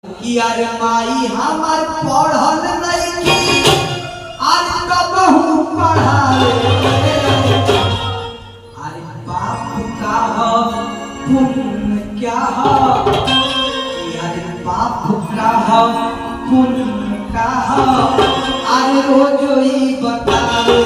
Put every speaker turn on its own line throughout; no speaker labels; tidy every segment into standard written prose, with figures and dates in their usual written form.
कि अरे माई हमार पढ़ल नहीं आज कबहू पढ़ावे अरे बाप का हो पुण्य क्या हो कि अरे बाप का हो पुण्य का हो अरे रोज ही बतावे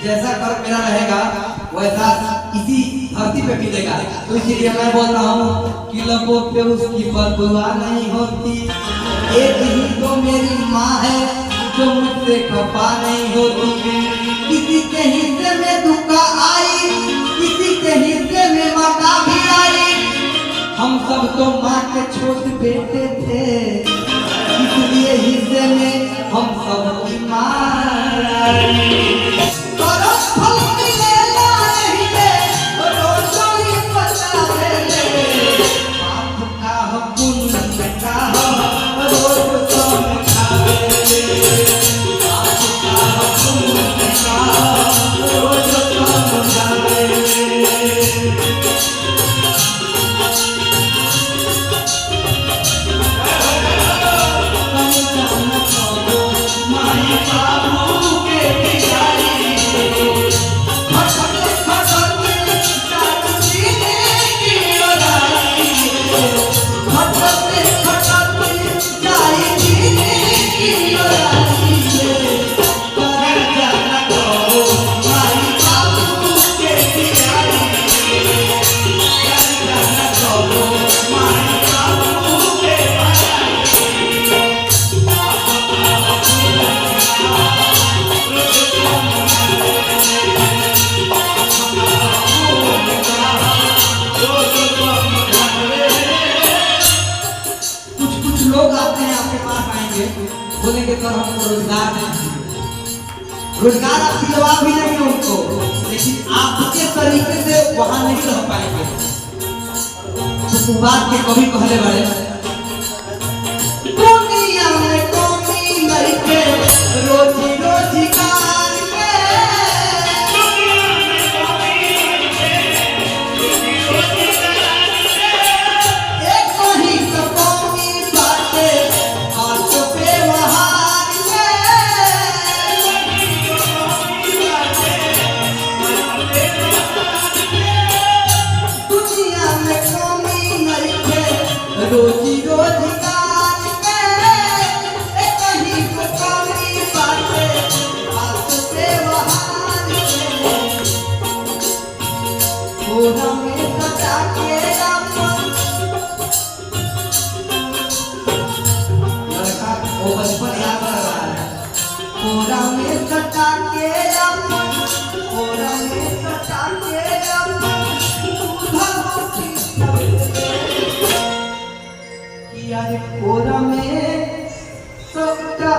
जैसा कर्म मेरा रहेगा वैसा इसी धरती पे मिलेगा। तो इसलिए मैं बोल रहा हूँ कि लोगों पे उसकी बददुआ नहीं होती। एक ही तो मेरी माँ है जो मुझसे खफा नहीं होती। किसी के हिस्से में दुखा आई, किसी के हिस्से में मका भी आई। हम सब तो माँ के छोटे बेटे थे, इसलिए हिस्से में हम सब की माँ आई। बोलेंगे तो हमको रोजगार नहीं, रोजगार आप दिलवा भी नहीं उनको, लेकिन आपके तरीके से वहां नहीं रह पाएंगे। तो बात के कभी कहले बड़े दुनिया में कौमी लड़के रोजी रोजगार के दुनिया में कौमी लड़के रोजी रोजगार के रोजी रोजगार के कहीं को कमी बाटे बात से वहार के कोना में सजा के लड़का वो बचपन याद कर रहा है कोना में सजा के कोना में सजा के यार कोरा में सबका